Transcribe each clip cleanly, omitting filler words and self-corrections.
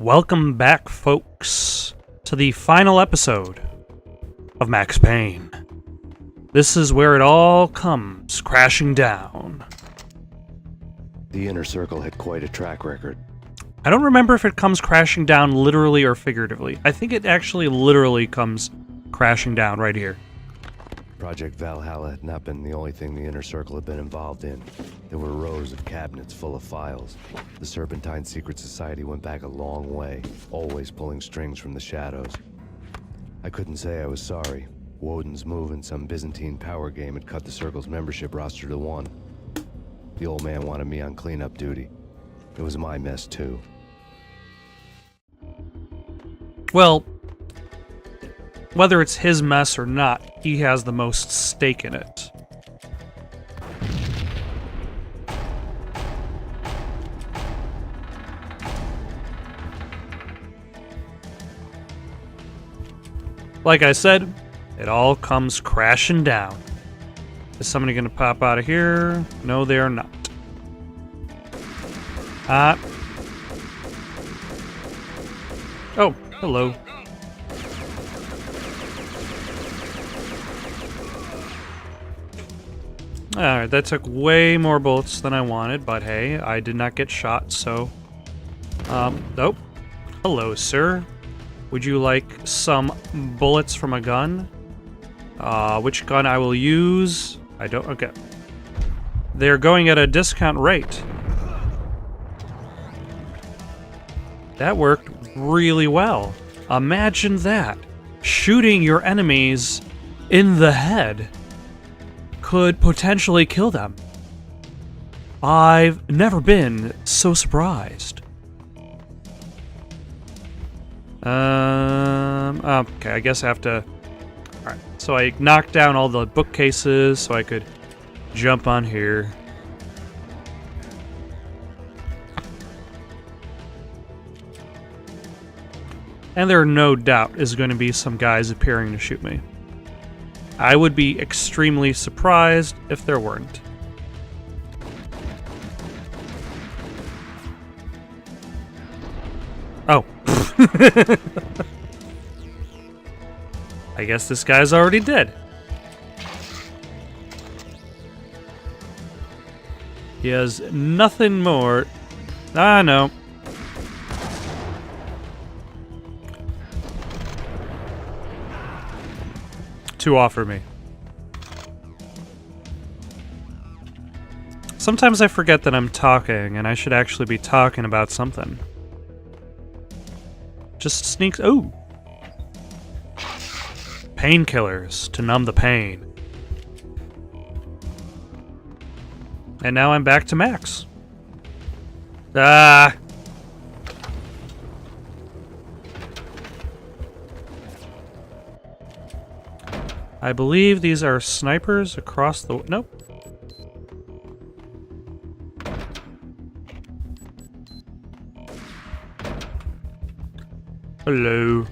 Welcome back, folks, to the final episode of Max Payne. This is where it all comes crashing down. The Inner Circle had quite a track record. I don't remember if it comes crashing down literally or figuratively. I think it actually literally comes crashing down right here. Project Valhalla had not been the only thing the Inner Circle had been involved in. There were rows of cabinets full of files. The Serpentine Secret Society went back a long way, always pulling strings from the shadows. I couldn't say I was sorry. Woden's move in some Byzantine power game had cut the Circle's membership roster to one. The old man wanted me on cleanup duty. It was my mess, too. Well, whether it's his mess or not, he has the most stake in it. Like I said, it all comes crashing down. Is somebody gonna pop out of here? No, they are not. Oh, hello. Alright, that took way more bullets than I wanted, but hey, I did not get shot, so... oh. Hello, sir. Would you like some bullets from a gun? Which gun I will use? I don't... okay. They're going at a discount rate. That worked really well. Imagine that. Shooting your enemies in the head could potentially kill them. I've never been so surprised. Okay, I guess I have to... Alright, so I knocked down all the bookcases so I could jump on here. And there no doubt is going to be some guys appearing to shoot me. I would be extremely surprised if there weren't. Oh. I guess this guy's already dead. He has nothing more... Ah, no. To offer me. Sometimes I forget that I'm talking, and I should actually be talking about something. Just sneaks... Ooh! Painkillers to numb the pain. And now I'm back to max. Ah! I believe these are snipers across the... Nope. Hello.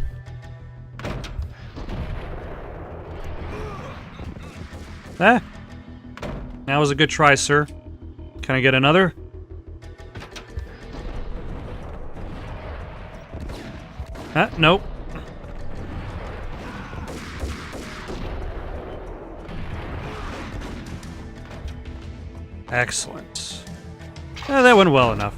Ah! That was a good try, sir. Can I get another? Ah, nope. Excellent. That went well enough.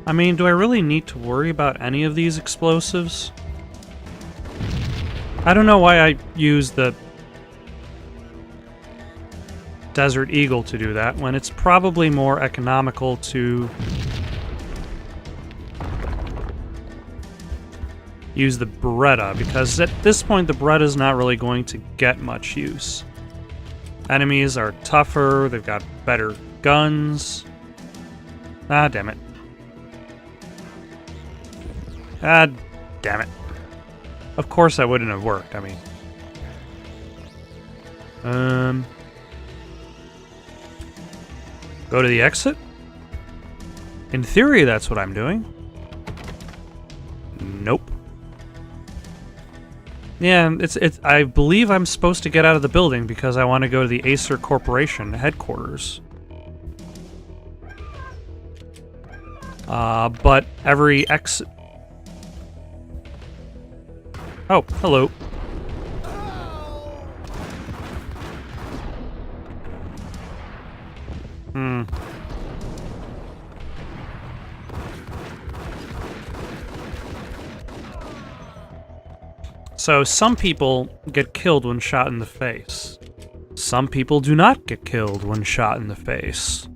I mean, do I really need to worry about any of these explosives? I don't know why I use the Desert Eagle to do that, when it's probably more economical to use the Beretta, because at this point the Beretta is not really going to get much use. Enemies are tougher, they've got better guns. Ah, damn it. Ah, damn it. Of course that wouldn't have worked, I mean. Go to the exit? In theory, that's what I'm doing. Nope. Yeah, it's. I believe I'm supposed to get out of the building because I want to go to the Acer Corporation headquarters. But every exit. Oh, hello. So some people get killed when shot in the face. Some people do not get killed when shot in the face.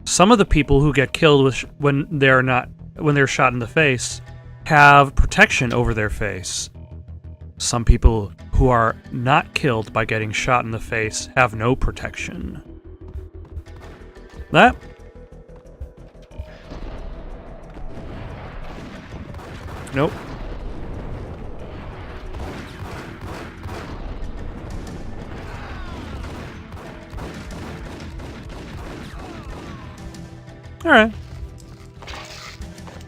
Some of the people who get killed when they're shot in the face have protection over their face. Some people who are not killed by getting shot in the face have no protection. That. Nope. Alright.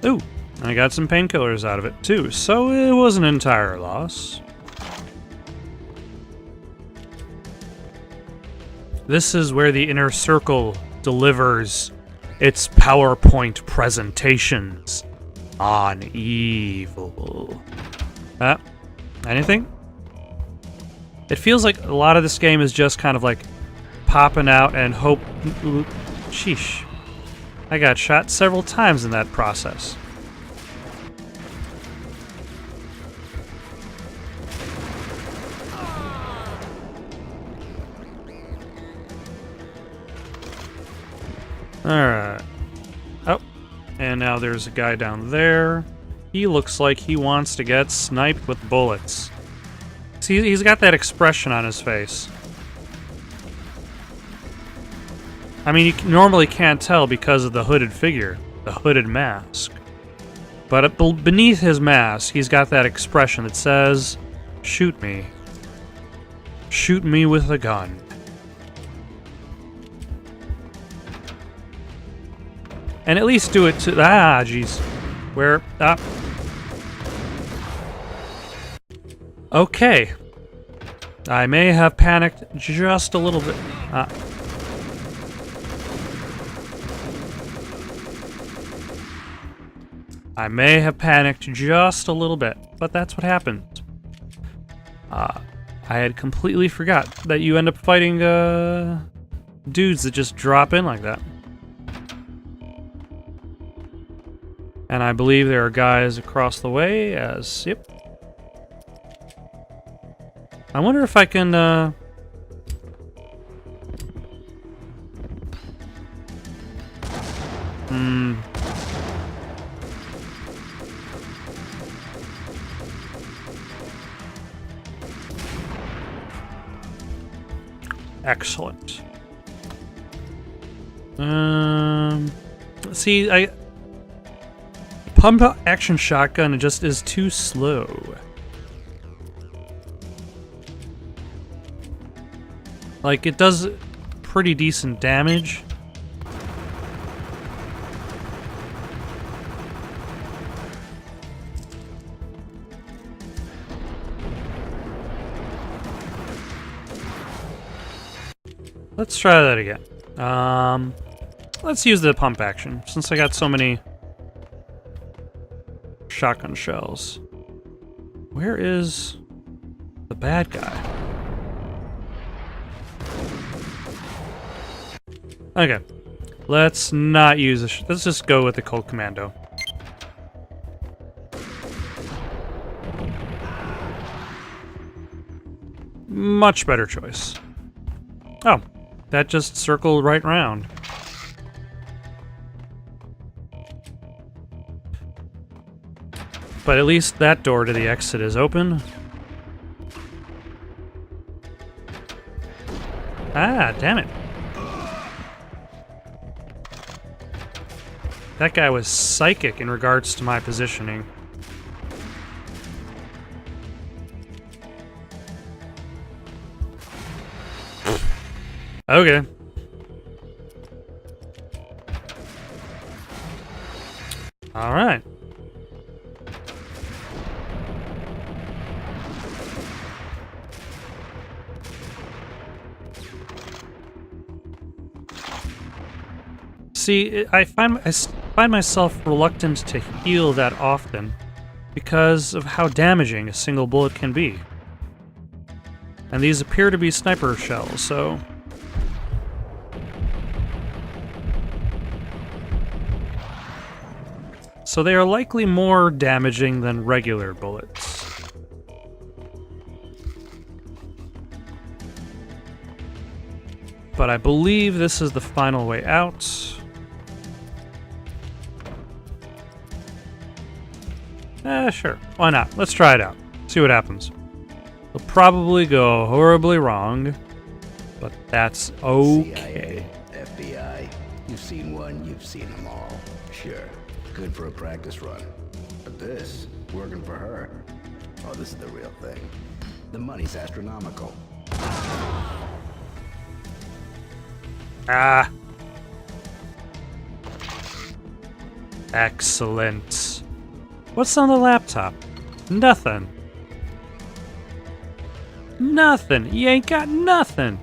Ooh, I got some painkillers out of it too, so it was an entire loss. This is where the inner circle delivers its PowerPoint presentations on evil. Anything? It feels like a lot of this game is just kind of like popping out and hope. Sheesh. I got shot several times in that process. Alright. Oh, and now there's a guy down there. He looks like he wants to get sniped with bullets. See, he's got that expression on his face. I mean, you normally can't tell because of the hooded figure, the hooded mask. But beneath his mask, he's got that expression that says, "Shoot me. Shoot me with a gun." And at least do it to... Ah, jeez. Where... Ah. Okay. I may have panicked just a little bit. I may have panicked just a little bit, but that's what happened. I had completely forgot that you end up fighting dudes that just drop in like that. And I believe there are guys across the way as... Yep. I wonder if I can... Excellent. See, pump action shotgun just is too slow. Like, it does pretty decent damage. Let's try that again. Let's use the pump action, since I got so many shotgun shells. Where is the bad guy? Okay. Let's not use this. Let's just go with the Cold Commando. Much better choice. Oh. That just circled right round. But at least that door to the exit is open. Ah, damn it. That guy was psychic in regards to my positioning. Okay. All right. See, I find myself reluctant to heal that often because of how damaging a single bullet can be. And these appear to be sniper shells, so... So they are likely more damaging than regular bullets. But I believe this is the final way out. Sure. Why not? Let's try it out. See what happens. It'll probably go horribly wrong, but that's okay. CIA, FBI. You've seen one, you've seen them all. Sure. Good for a practice run. But this, working for her. Oh, this is the real thing. The money's astronomical. Ah. Excellent. What's on the laptop? Nothing. Nothing. You ain't got nothing.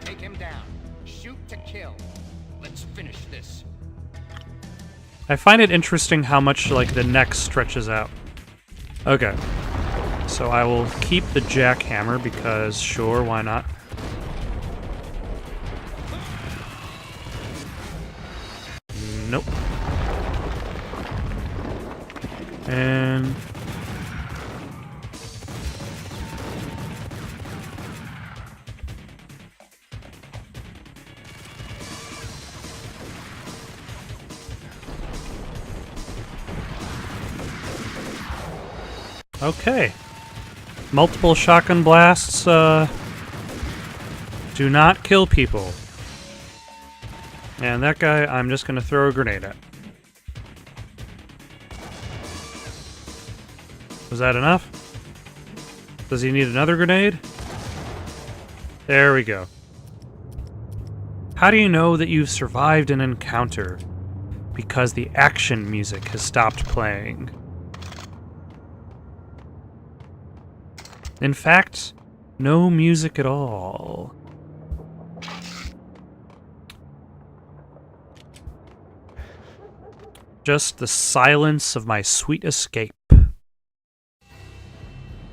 Take him down. Shoot to kill. Let's finish this. I find it interesting how much, like, the neck stretches out. Okay. So I will keep the jackhammer because, sure, why not? Nope. And... okay. Multiple shotgun blasts, do not kill people. And that guy, I'm just gonna throw a grenade at. Was that enough? Does he need another grenade? There we go. How do you know that you've survived an encounter? Because the action music has stopped playing. In fact, no music at all. Just the silence of my sweet escape.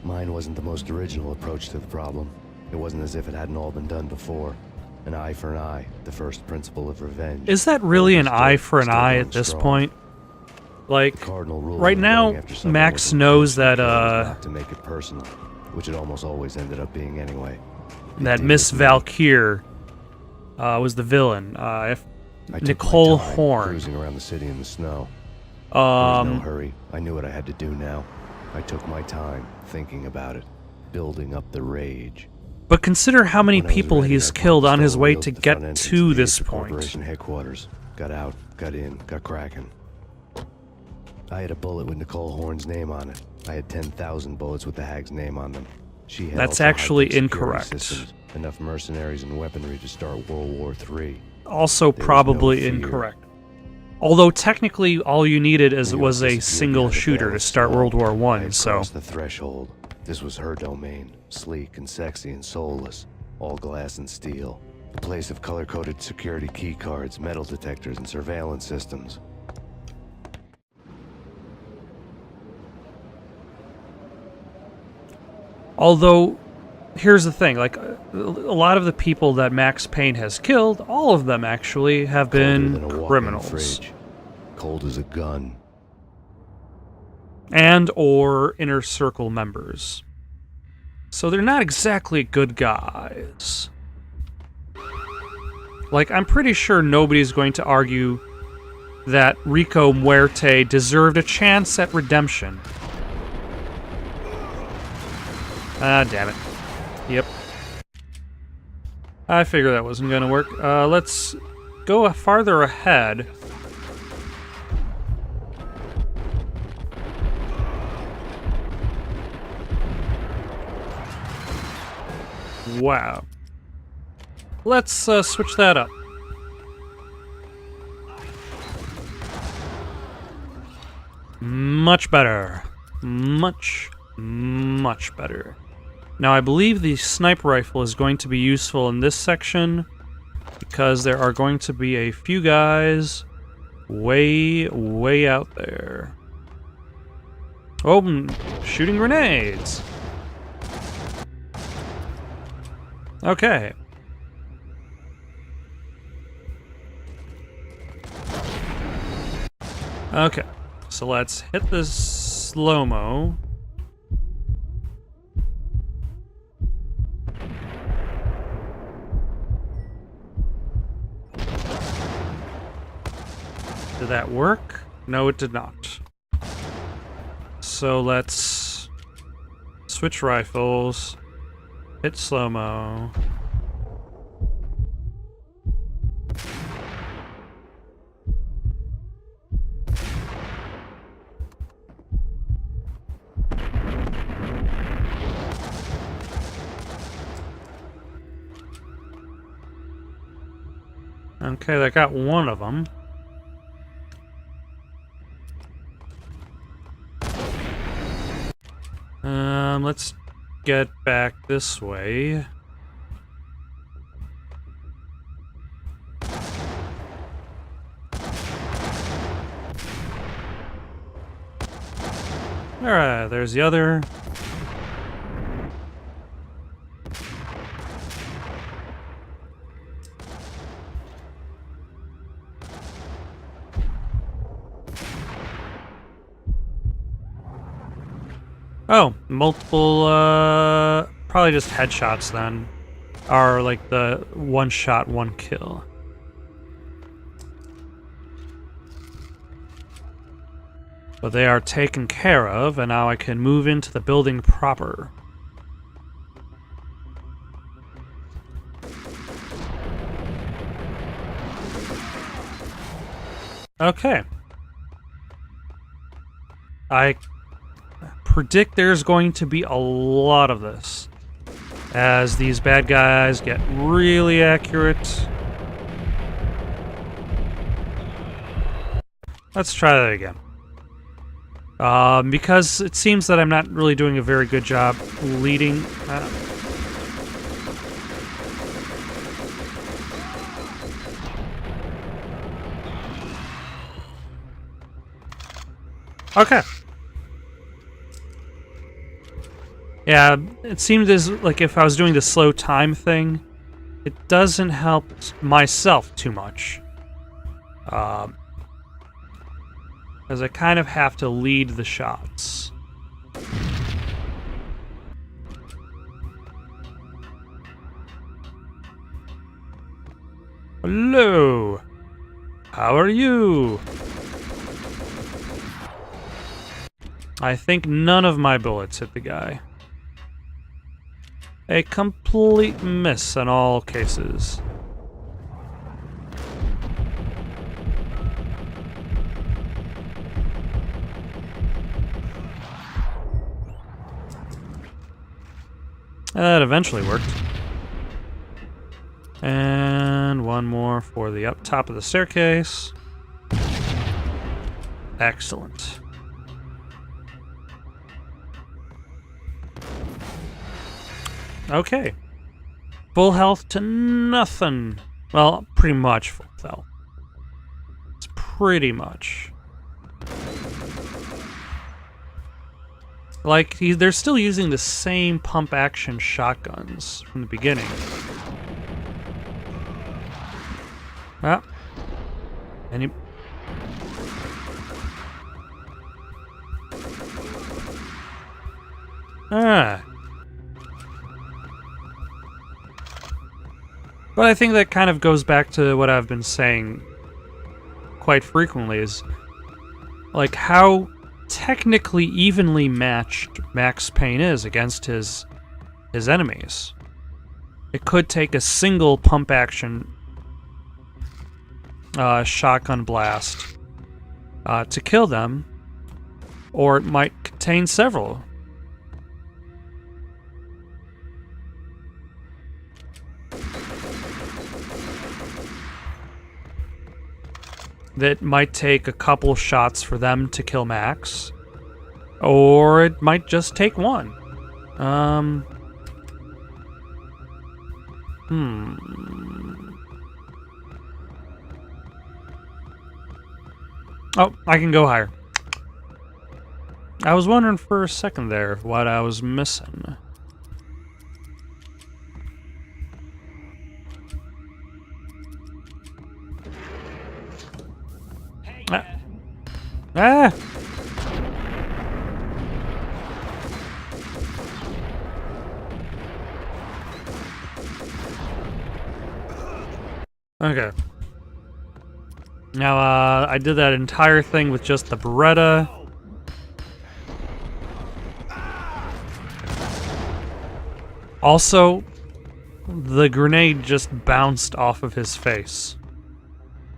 Mine wasn't the most original approach to the problem. It wasn't as if it hadn't all been done before. An eye for an eye, the first principle of revenge. Is that really an eye for an eye at this point? Like, right now, Max knows that, not to make it personal, which it almost always ended up being anyway. That Miss Valkyr was the villain. Nicole Horn. Cruising around the city in the snow. There was no hurry. I knew what I had to do now. I took my time thinking about it, building up the rage. But consider how many people he's killed on his way to get to this point. Corporation headquarters. Got out, got in, got cracking. I had a bullet with Nicole Horn's name on it. I had 10,000 bullets with the Hag's name on them. She had That's also actually high-tech security incorrect. systems, enough mercenaries and weaponry to start World War III. Also There was probably no fear. incorrect. Although technically all you needed was New York a disappeared single behind the shooter veil to of start snow. World War I I, had so... crossed the threshold. This was her domain, sleek and sexy and soulless, all glass and steel. A place of color-coded security key cards, metal detectors, and surveillance systems. Although, here's the thing, like, a lot of the people that Max Payne has killed, all of them actually have Colder been than a walk-in criminals. fridge. Cold as a gun. And or Inner Circle members. So they're not exactly good guys. Like, I'm pretty sure nobody's going to argue that Rico Muerte deserved a chance at redemption. Ah, damn it. Yep. I figured that wasn't gonna work. Let's go farther ahead. Wow. Let's switch that up. Much better. Much better. Now, I believe the sniper rifle is going to be useful in this section because there are going to be a few guys way, way out there. Oh, shooting grenades! Okay. Okay, so let's hit this slow-mo. Did that work? No, it did not. So let's switch rifles, hit slow-mo. Okay, that got one of them. Let's get back this way. Alright, there's the other. Oh, multiple, probably just headshots then. Are like the one shot, one kill. But they are taken care of, and now I can move into the building proper. Okay. I predict there's going to be a lot of this as these bad guys get really accurate. Let's try that again. Because it seems that I'm not really doing a very good job leading. Okay. Yeah, it seemed as like if I was doing the slow time thing, it doesn't help myself too much. Because I kind of have to lead the shots. Hello! How are you? I think none of my bullets hit the guy. A complete miss in all cases. That eventually worked. And one more for the up top of the staircase. Excellent. Okay. Full health to nothing. Well, pretty much full health. It's pretty much. Like, they're still using the same pump-action shotguns from the beginning. Ah. Any... Ah. But I think that kind of goes back to what I've been saying quite frequently, is like how technically evenly matched Max Payne is against his enemies. It could take a single pump action shotgun blast to kill them, or it might contain several. That might take a couple shots for them to kill Max, or it might just take one. Oh, I can go higher. I was wondering for a second there what I was missing. Ah! Okay. Now, I did that entire thing with just the Beretta. Also, the grenade just bounced off of his face,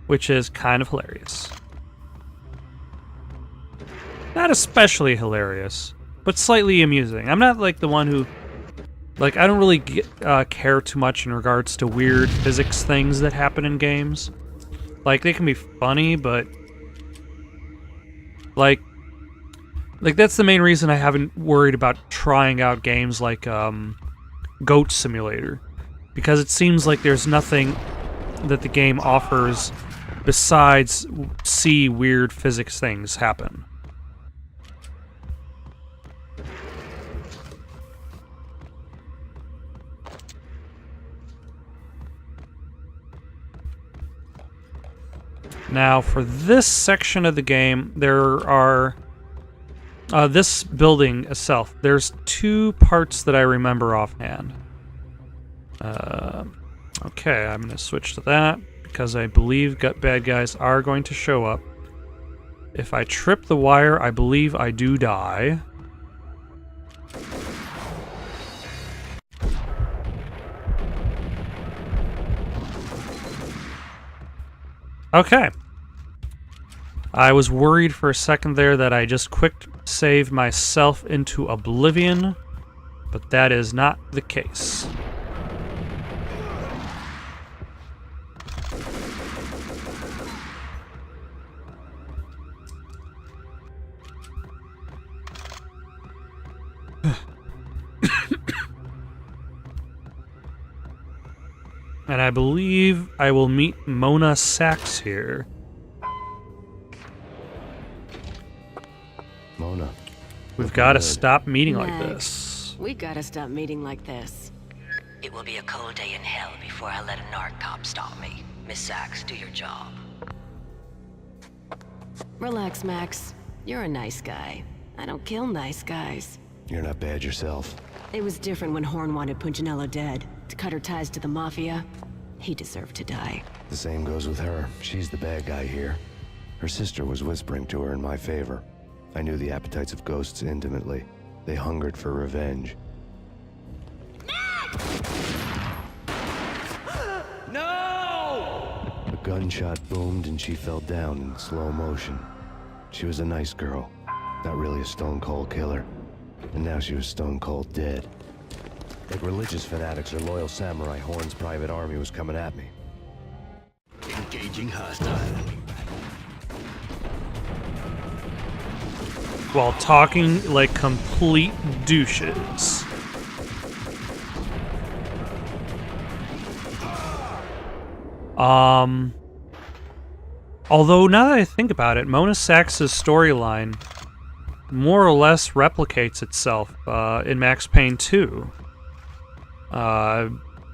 which is kind of hilarious. Not especially hilarious, but slightly amusing. I'm not like the one who, like, I don't really care too much in regards to weird physics things that happen in games. Like, they can be funny, but like that's the main reason I haven't worried about trying out games like Goat Simulator, because it seems like there's nothing that the game offers besides see weird physics things happen. Now, for this section of the game, there are this building itself. There's two parts that I remember offhand. Okay, I'm going to switch to that because I believe bad guys are going to show up. If I trip the wire, I believe I do die. Okay. I was worried for a second there that I just quick saved myself into oblivion, but that is not the case. And I believe I will meet Mona Sachs here. Mona. We've got to good. stop meeting like Max, this. We gotta stop meeting like this. It will be a cold day in hell before I let a narc cop stop me. Miss Sachs, do your job. Relax, Max. You're a nice guy. I don't kill nice guys. You're not bad yourself. It was different when Horn wanted Punchinello dead. To cut her ties to the Mafia. He deserved to die. The same goes with her. She's the bad guy here. Her sister was whispering to her in my favor. I knew the appetites of ghosts intimately. They hungered for revenge. No! A gunshot boomed and she fell down in slow motion. She was a nice girl, not really a stone-cold killer. And now she was stone-cold dead. Like religious fanatics or loyal samurai, Horn's private army was coming at me. Engaging hostile. While talking like complete douches. Although now that I think about it, Mona Sachs' storyline more or less replicates itself in Max Payne 2.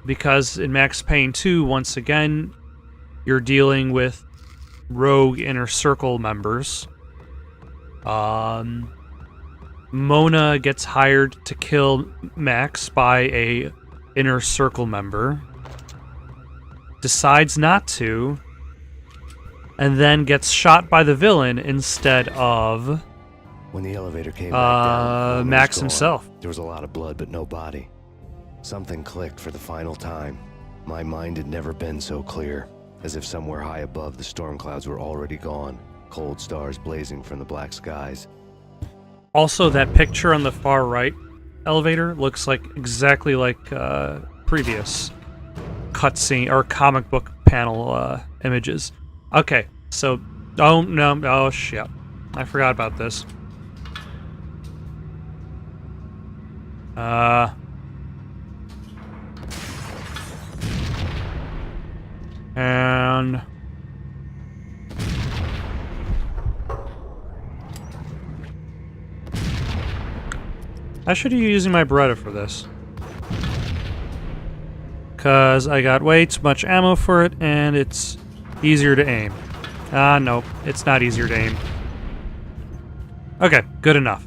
Because in Max Payne 2, once again, you're dealing with rogue Inner Circle members. Mona gets hired to kill Max by a Inner Circle member, decides not to, and then gets shot by the villain instead of When the elevator came back down, Horn Max was gone. himself. There was a lot of blood, but no body. Something clicked for the final time. My mind had never been so clear, as if somewhere high above the storm clouds were already gone, cold stars blazing from the black skies. Also, that picture on the far right elevator looks like exactly like previous cutscene or comic book panel images. Okay, so oh shit, I forgot about this. And... I should be using my Beretta for this. Because I got way too much ammo for it, and it's easier to aim. No, it's not easier to aim. Okay, good enough.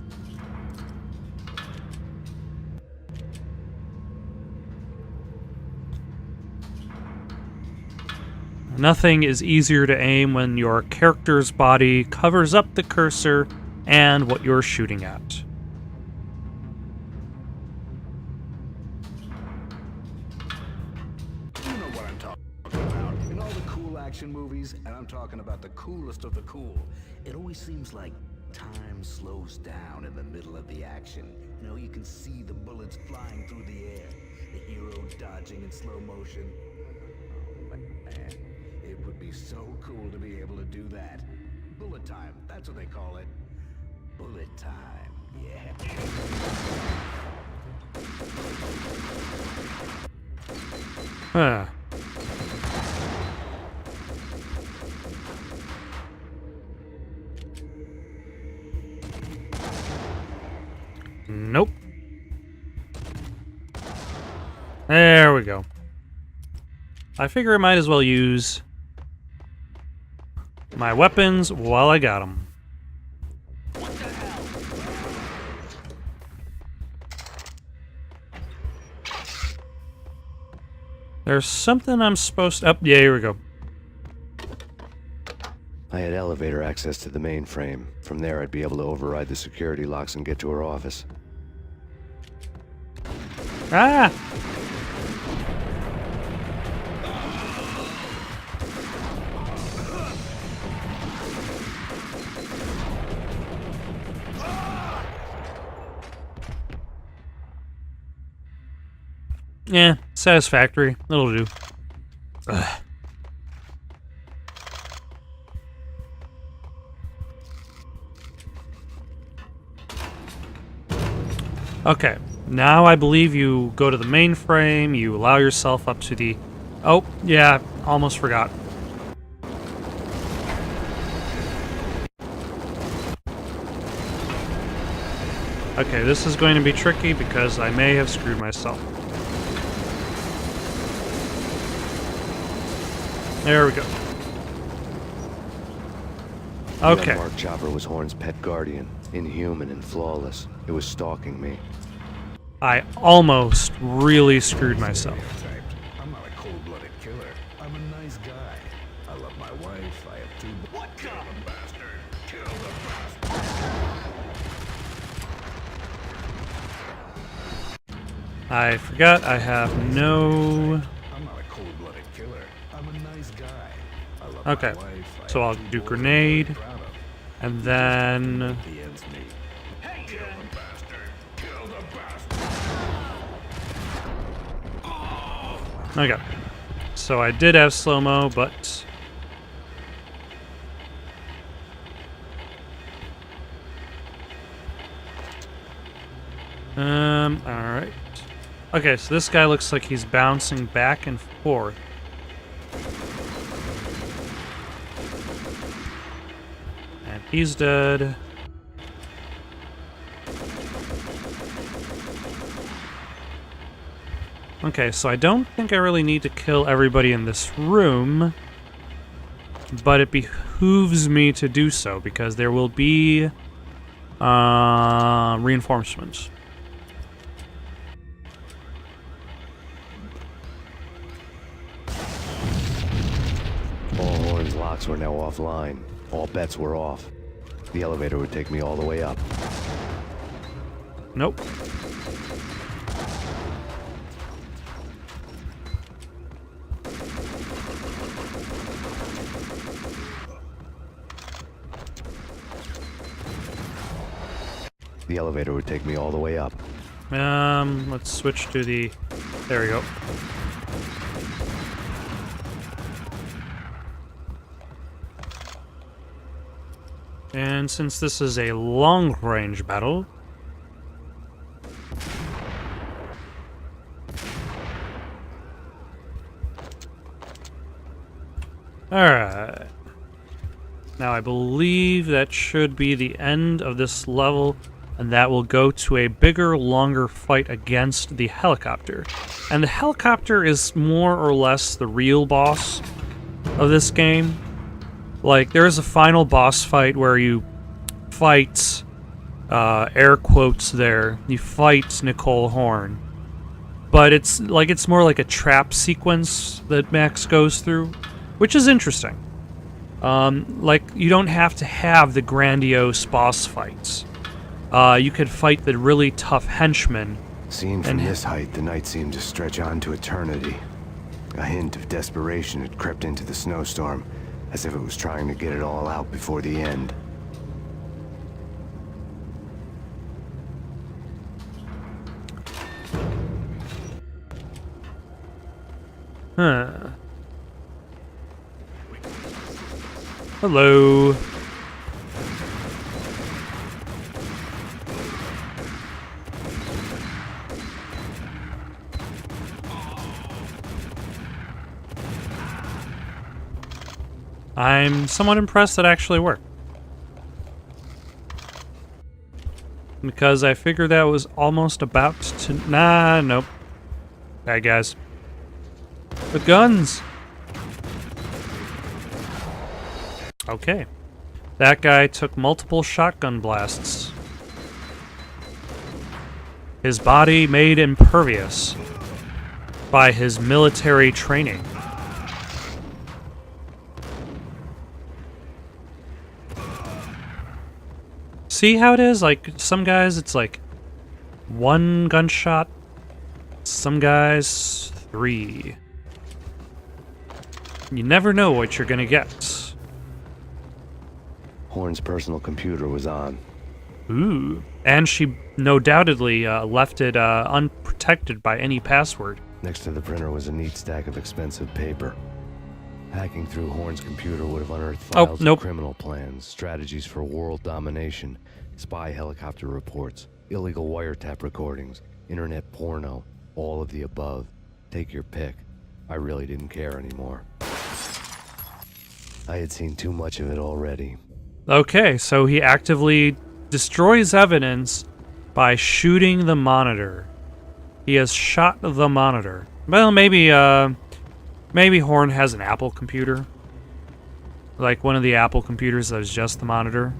Nothing is easier to aim when your character's body covers up the cursor and what you're shooting at. You know what I'm talking about. In all the cool action movies, and I'm talking about the coolest of the cool, it always seems like time slows down in the middle of the action. You know, you can see the bullets flying through the air, the hero dodging in slow motion. Oh, man. It would be so cool to be able to do that. Bullet time, that's what they call it. Bullet time, yeah. Huh. Nope. There we go. I figure I might as well use my weapons while I got them. There's something I'm supposed to... Oh, yeah, here we go. I had elevator access to the mainframe. From there, I'd be able to override the security locks and get to her office. Ah! Yeah, satisfactory. That'll do. Ugh. Okay, now I believe you go to the mainframe, you allow yourself up to the... Oh, yeah, almost forgot. Okay, this is going to be tricky because I may have screwed myself. There we go. Okay. The unmarked chopper was Horn's pet guardian, inhuman and flawless. It was stalking me. I almost really screwed myself. I'm not a cold-blooded killer. I'm a nice guy. I love my wife. I have 2... What kind of bastard? Kill the bastard. I forgot I have no... I'm not a cold-blooded killer. I'm a nice guy. I love Okay, my wife. I so have I'll 2 do boys grenade, I'm proud of. and then... The ends meet. Kill the bastard. Kill the bastard. Okay. So I did have slow-mo, but... alright. Okay, so this guy looks like he's bouncing back and forth. And he's dead. Okay, so I don't think I really need to kill everybody in this room, but it behooves me to do so because there will be reinforcements. All Horn's locks were now offline. All bets were off. The elevator would take me all the way up. Nope. The elevator would take me all the way up. Let's switch to the... There we go. And since this is a long-range battle... Now I believe that should be the end of this level, and that will go to a bigger, longer fight against the helicopter. And the helicopter is more or less the real boss of this game. Like, there is a final boss fight where you fight, air quotes there, you fight Nicole Horn. But it's more like a trap sequence that Max goes through, which is interesting. Like, you don't have to have the grandiose boss fights. You could fight the really tough henchmen. Seen from this height, the night seemed to stretch on to eternity. A hint of desperation had crept into the snowstorm, as if it was trying to get it all out before the end. Huh. Hello. I'm somewhat impressed that actually worked. Because I figured that was almost about to... Nah, nope. Bad guys. The guns! Okay. That guy took multiple shotgun blasts. His body made impervious by his military training. See how it is? Like, some guys it's like 1 gunshot, some guys 3. You never know what you're gonna get. Horn's personal computer was on. Ooh. And she no doubtedly left it unprotected by any password. Next to the printer was a neat stack of expensive paper. Hacking through Horn's computer would have unearthed files of criminal plans, strategies for world domination, spy helicopter reports, illegal wiretap recordings, internet porno, all of the above. Take your pick. I really didn't care anymore. I had seen too much of it already. Okay, so he actively destroys evidence by shooting the monitor. He has shot the monitor. Well, maybe Horn has an Apple computer. Like one of the Apple computers that is just the monitor.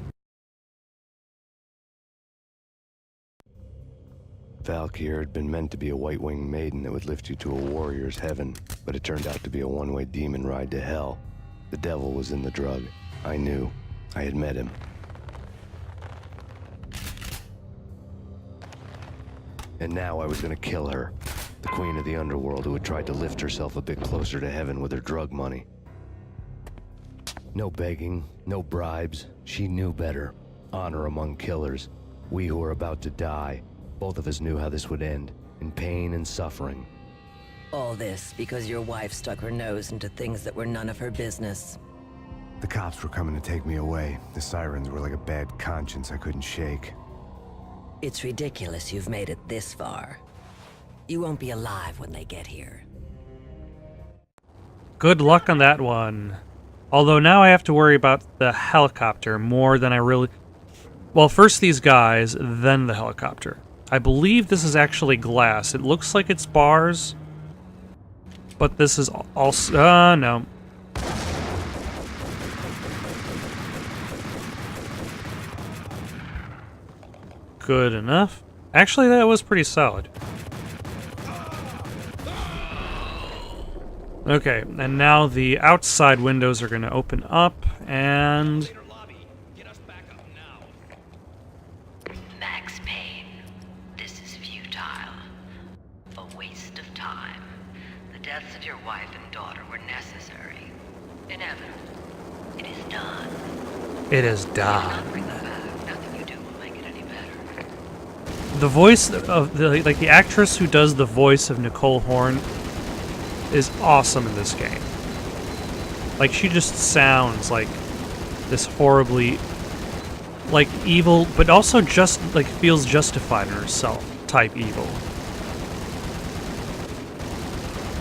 Valkyr had been meant to be a white-winged maiden that would lift you to a warrior's heaven, but it turned out to be a one-way demon ride to hell. The devil was in the drug. I knew. I had met him. And now I was gonna kill her. The queen of the underworld who had tried to lift herself a bit closer to heaven with her drug money. No begging, no bribes. She knew better. Honor among killers. We who were about to die. Both of us knew how this would end. In pain and suffering. All this because your wife stuck her nose into things that were none of her business. The cops were coming to take me away. The sirens were like a bad conscience I couldn't shake. It's ridiculous you've made it this far. You won't be alive when they get here. Good luck on that one. Although now I have to worry about the helicopter more than I really... Well, first these guys, then the helicopter. I believe this is actually glass. It looks like it's bars. But this is also... no. Good enough. Actually, that was pretty solid. Okay, and now the outside windows are going to open up, and... Max Payne, this is futile. A waste of time. The deaths of your wife and daughter were necessary. Inevitable. It is done. It is Do done. not bring them back. Nothing you do will make it any better. The voice of the actress who does the voice of Nicole Horn is awesome in this game. Like, she just sounds like this horribly, like, evil, but also just, like, feels justified in herself type evil.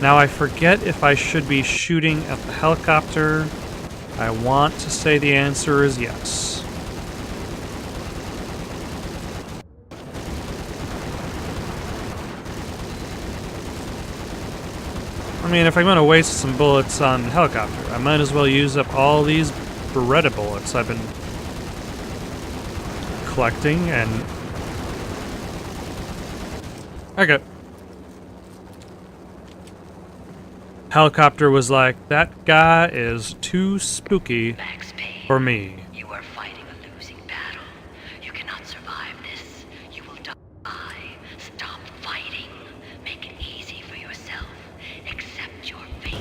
Now, I forget if I should be shooting at the helicopter I want to say the answer is yes. I mean, if I'm going to waste some bullets on the helicopter, I might as well use up all these Beretta bullets I've been collecting and... Okay. Helicopter was like, that guy is too spooky Max Payne, for me. you are fighting a losing battle. You cannot survive this. You will die. Stop fighting. Make it easy for yourself. Accept your fate.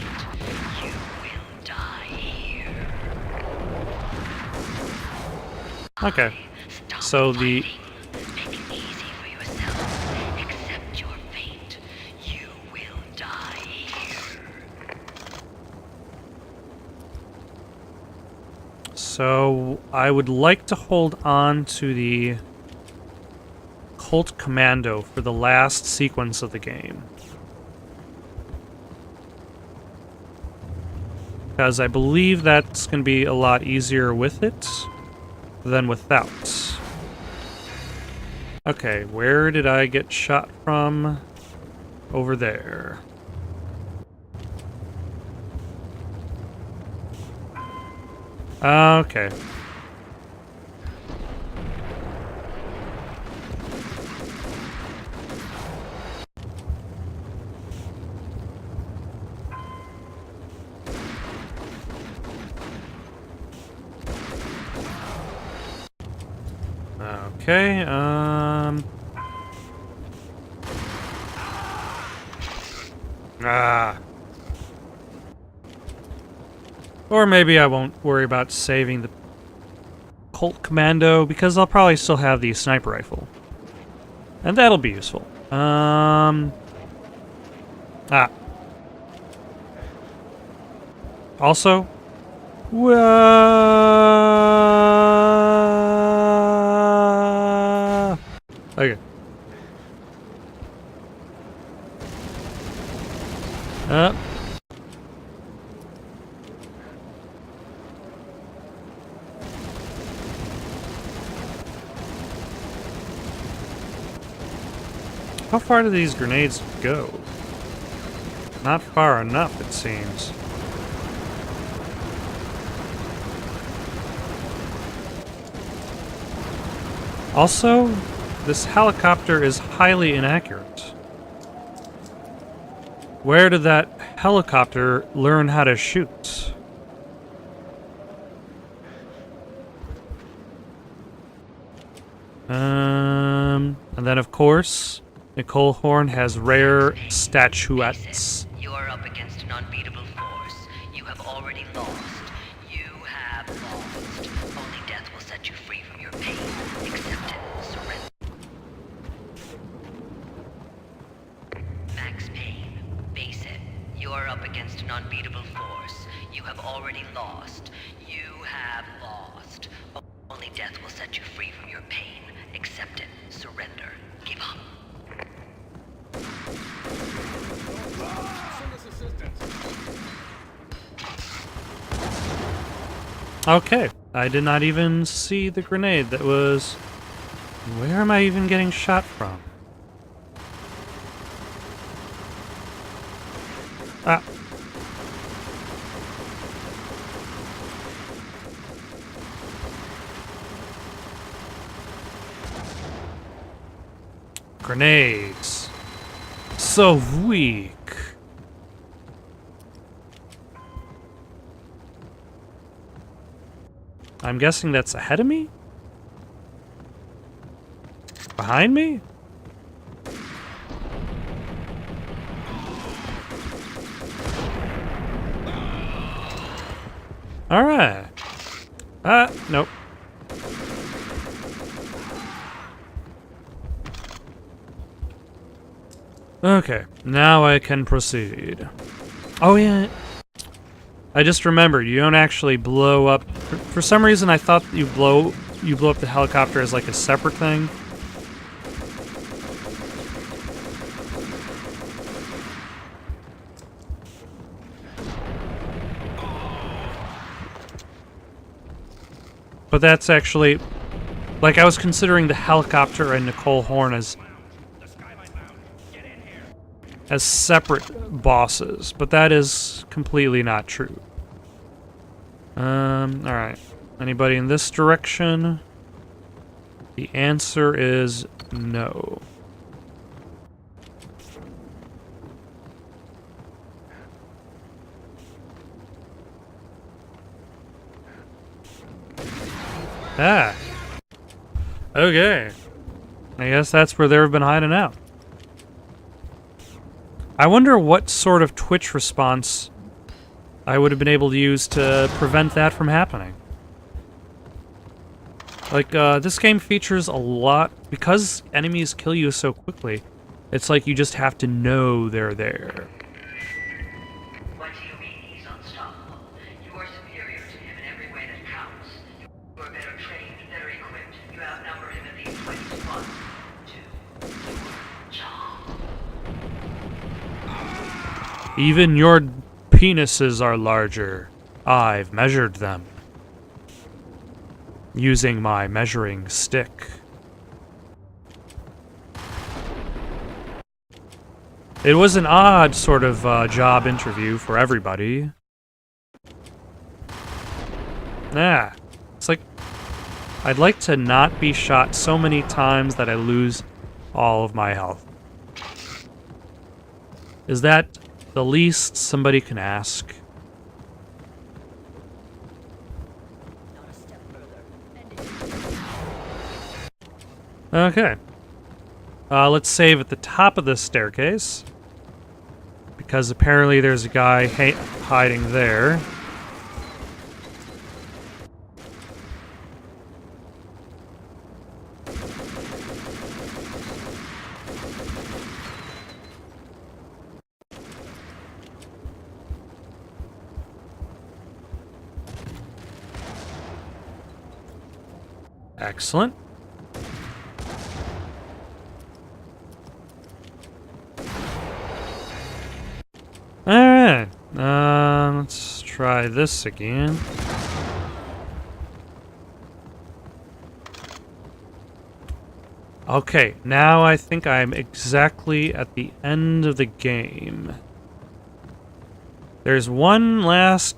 You will die here. Okay. Stop So the... fighting. Make it easy for yourself. Accept your fate. You will die here. So I would like to hold on to the Colt Commando for the last sequence of the game. Because I believe that's going to be a lot easier with it than without. Okay, where did I get shot from? Over there. Okay. Okay, Or maybe I won't worry about saving the Colt Commando, because I'll probably still have the sniper rifle. And that'll be useful. Also... Okay. How far do these grenades go? Not far enough, it seems. Also, this helicopter is highly inaccurate. Where did that helicopter learn how to shoot? And then of course, Nicole Horn has rare statuettes. You are up against an unbeatable force. You have already lost. You have lost. Only death will set you free from your pain. Accept it. Surrender. Max Payne, face it. You are up against an unbeatable force. You have already lost. You have lost. Only death will set you free from your pain. Accept it. Surrender. Give up. Okay, I did not even see the grenade that was... Where am I even getting shot from? Ah. Grenades. So weak. I'm guessing that's ahead of me? Behind me? Alright. Nope. Okay, now I can proceed. Oh yeah. I just remembered, you don't actually blow up... For some reason I thought you blow up the helicopter as like a separate thing. But that's actually... Like, I was considering the helicopter and Nicole Horn as separate bosses, but that is completely not true. Alright. Anybody in this direction? The answer is no. Ah. Okay. I guess that's where they've been hiding out. I wonder what sort of Twitch response I would have been able to use to prevent that from happening. Like, this game features a lot... Because enemies kill you so quickly, it's like you just have to know they're there. What do you mean he's unstoppable? You are superior to him in every way that counts. You are better trained, better equipped. You outnumber him at least 20 to 1. 2. Even your penises are larger. I've measured them. Using my measuring stick. It was an odd sort of job interview for everybody. Nah. It's like... I'd like to not be shot so many times that I lose all of my health. Is that the least somebody can ask? Okay. Let's save at the top of this staircase. Because apparently there's a guy hiding there. Excellent. Alright. Let's try this again. Okay, now I think I'm exactly at the end of the game. There's one last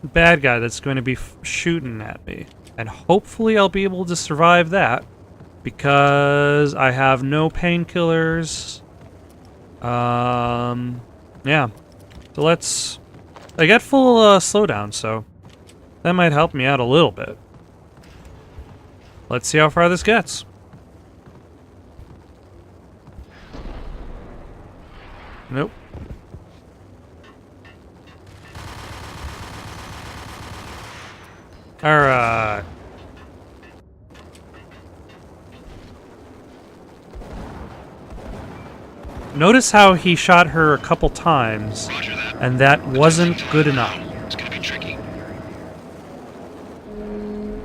bad guy that's going to be shooting at me. And hopefully I'll be able to survive that. Because I have no painkillers. Yeah. So let's... I got full slowdown, so that might help me out a little bit. Let's see how far this gets. Nope. Alright. Notice how he shot her a couple times, and that wasn't good enough. It's gonna be tricky.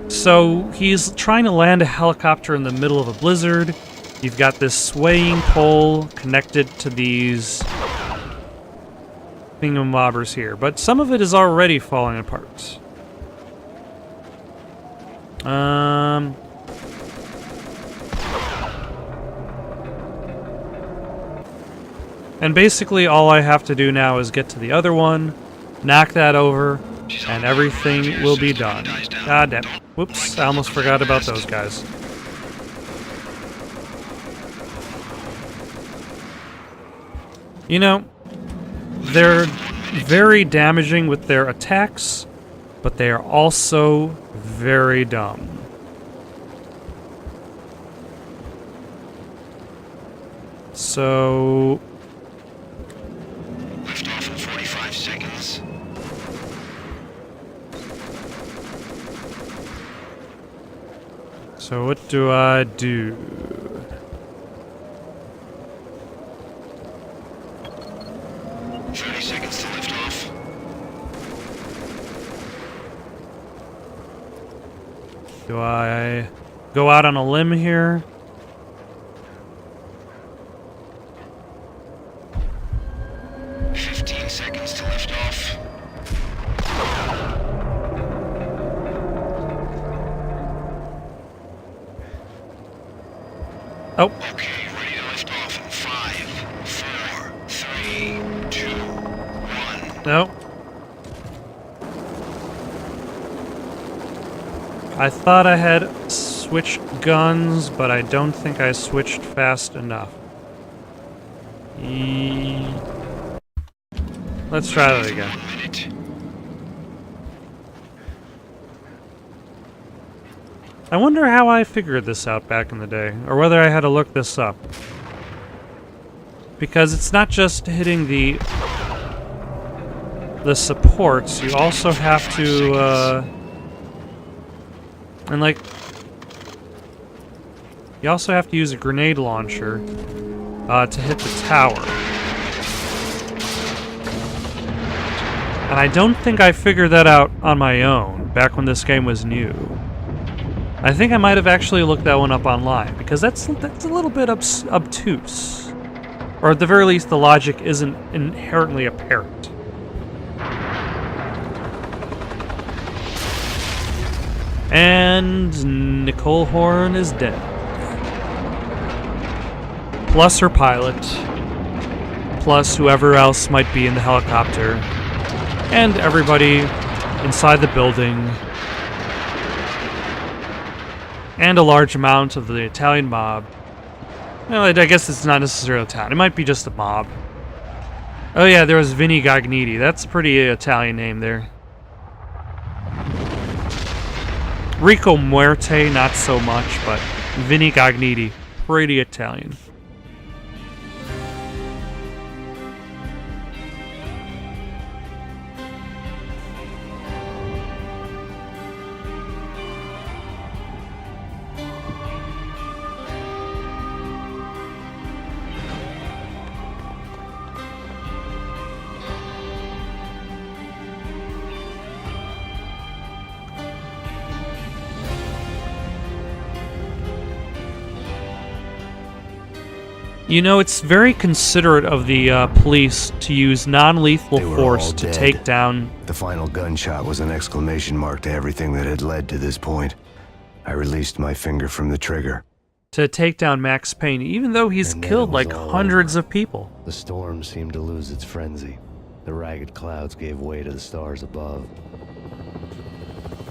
So he's trying to land a helicopter in the middle of a blizzard. You've got this swaying pole connected to these thingamabobbers here, but some of it is already falling apart. And basically all I have to do now is get to the other one, knock that over, and everything will be done. God damn. Whoops, I almost forgot about those guys. You know, they're very damaging with their attacks, but they are also very dumb. So... Lift off in 45 seconds. So what do I do? Do I go out on a limb here? Lift off. Oh. Okay, ready to lift off. 5, 4, 3, 2, 1. No. I thought I had switched guns, but I don't think I switched fast enough. Let's try that again. 1 minute. I wonder how I figured this out back in the day, or whether I had to look this up. Because it's not just hitting the supports, you also have to, and like, you also have to use a grenade launcher to hit the tower. And I don't think I figured that out on my own, back when this game was new. I think I might have actually looked that one up online, because that's a little bit obtuse. Or at the very least, the logic isn't inherently apparent. And Nicole Horn is dead. Plus her pilot. Plus whoever else might be in the helicopter. And everybody inside the building. And a large amount of the Italian mob. Well, I guess it's not necessarily a town. It might be just a mob. Oh yeah, there was Vinny Gognitti. That's a pretty Italian name there. Rico Muerte, not so much, but Vinny Gognitti, pretty Italian. You know, it's very considerate of the police to use non-lethal They were force all to dead. take down... The final gunshot was an exclamation mark to everything that had led to this point. I released my finger from the trigger. to take down Max Payne, even though he's And then killed it was like all hundreds over. of people. The storm seemed to lose its frenzy. The ragged clouds gave way to the stars above.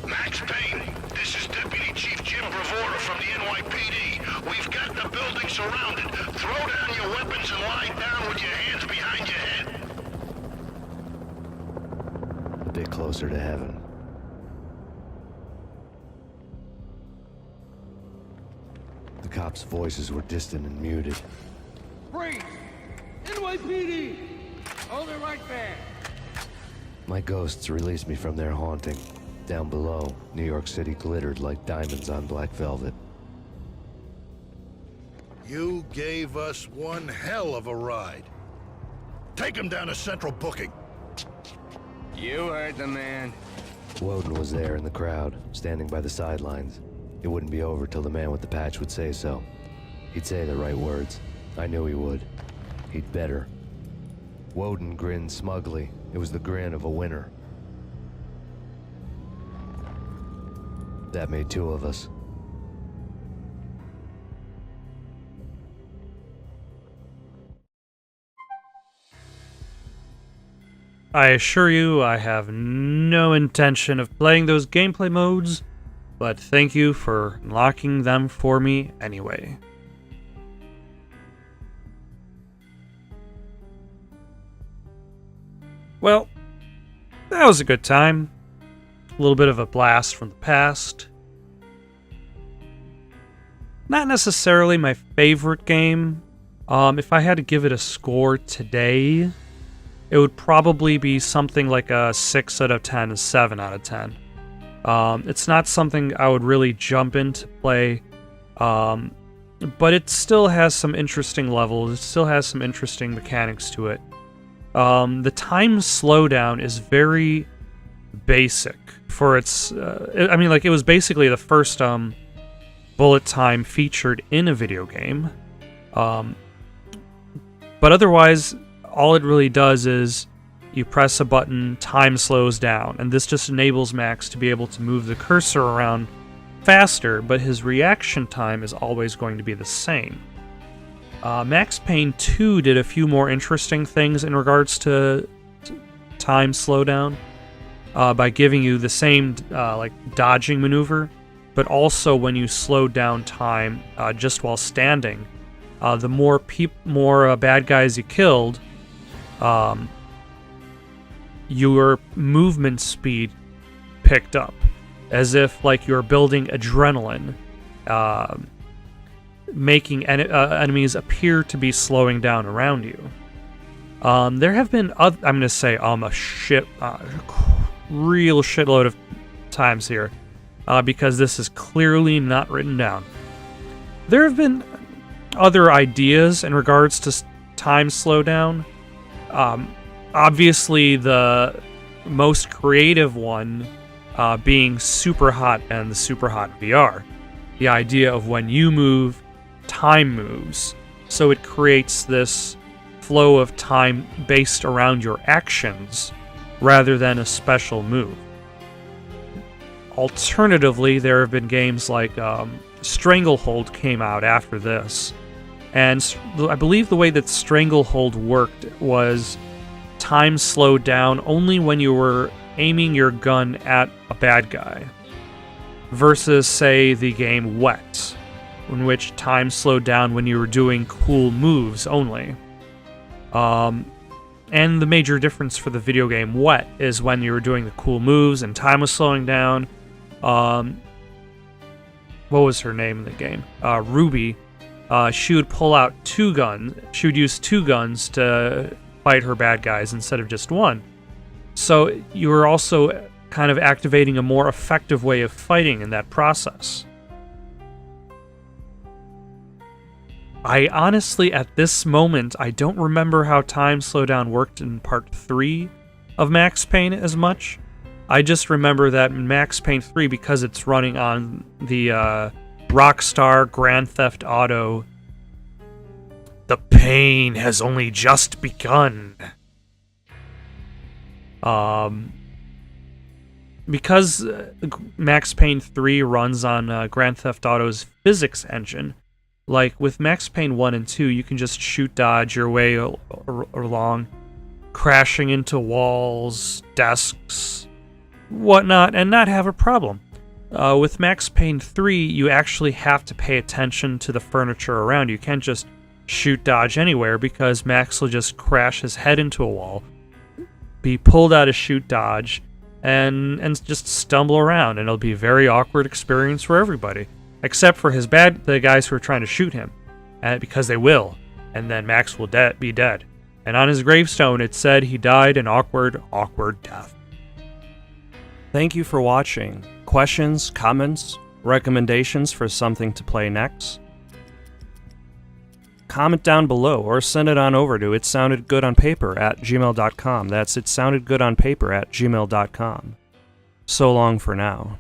Max Payne, this is Deputy Chief Jim Bravura from the NYPD. We've got the building surrounded. Throw down your weapons and lie down with your hands behind your head. A bit closer to heaven. The cops' voices were distant and muted. Freeze! NYPD! Hold it right there! My ghosts released me from their haunting. Down below, New York City glittered like diamonds on black velvet. You gave us one hell of a ride. Take him down to Central Booking. You heard the man. Woden was there in the crowd, standing by the sidelines. It wouldn't be over till the man with the patch would say so. He'd say the right words. I knew he would. He'd better. Woden grinned smugly. It was the grin of a winner. That made two of us. I assure you, I have no intention of playing those gameplay modes, but thank you for unlocking them for me anyway. Well, that was a good time. A little bit of a blast from the past. Not necessarily my favorite game. If I had to give it a score today, it would probably be something like a 6 out of 10, a 7 out of 10. It's not something I would really jump in to play, but it still has some interesting levels. It still has some interesting mechanics to it. The time slowdown is very basic for its... I mean, like, it was basically the first bullet time featured in a video game. But otherwise, all it really does is you press a button, time slows down, and this just enables Max to be able to move the cursor around faster, but his reaction time is always going to be the same. Max Payne 2 did a few more interesting things in regards to time slowdown by giving you the same like dodging maneuver, but also when you slow down time just while standing, the more bad guys you killed, your movement speed picked up, as if like you're building adrenaline, making enemies appear to be slowing down around you. There have been I'm gonna say real shitload of times here, because this is clearly not written down. There have been other ideas in regards to time slowdown. Obviously, the most creative one being Super Hot and the Super Hot VR. The idea of when you move, time moves. So it creates this flow of time based around your actions rather than a special move. Alternatively, there have been games like Stranglehold came out after this. And I believe the way that Stranglehold worked was time slowed down only when you were aiming your gun at a bad guy, versus, say, the game Wet, in which time slowed down when you were doing cool moves only. And the major difference for the video game Wet is when you were doing the cool moves and time was slowing down. What was her name in the game? Ruby. She would pull out two guns. She would use two guns to fight her bad guys instead of just one. So you were also kind of activating a more effective way of fighting in that process. I honestly, at this moment, I don't remember how time slowdown worked in Part 3 of Max Payne as much. I just remember that in Max Payne 3, because it's running on the Rockstar Grand Theft Auto, the pain has only just begun. Because Max Payne 3 runs on Grand Theft Auto's physics engine, like with Max Payne 1 and 2, you can just shoot dodge your way along, crashing into walls, desks, whatnot, and not have a problem. With Max Payne 3, you actually have to pay attention to the furniture around you. You can't just shoot dodge anywhere, because Max will just crash his head into a wall, be pulled out of shoot dodge, and just stumble around, and it'll be a very awkward experience for everybody, except for the guys who are trying to shoot him, because they will, and then Max will be dead. And on his gravestone, it said he died an awkward death. Thank you for watching. Questions, comments, recommendations for something to play next? Comment down below or send it on over to itsoundedgoodonpaper@gmail.com. That's itsoundedgoodonpaper@gmail.com. So long for now.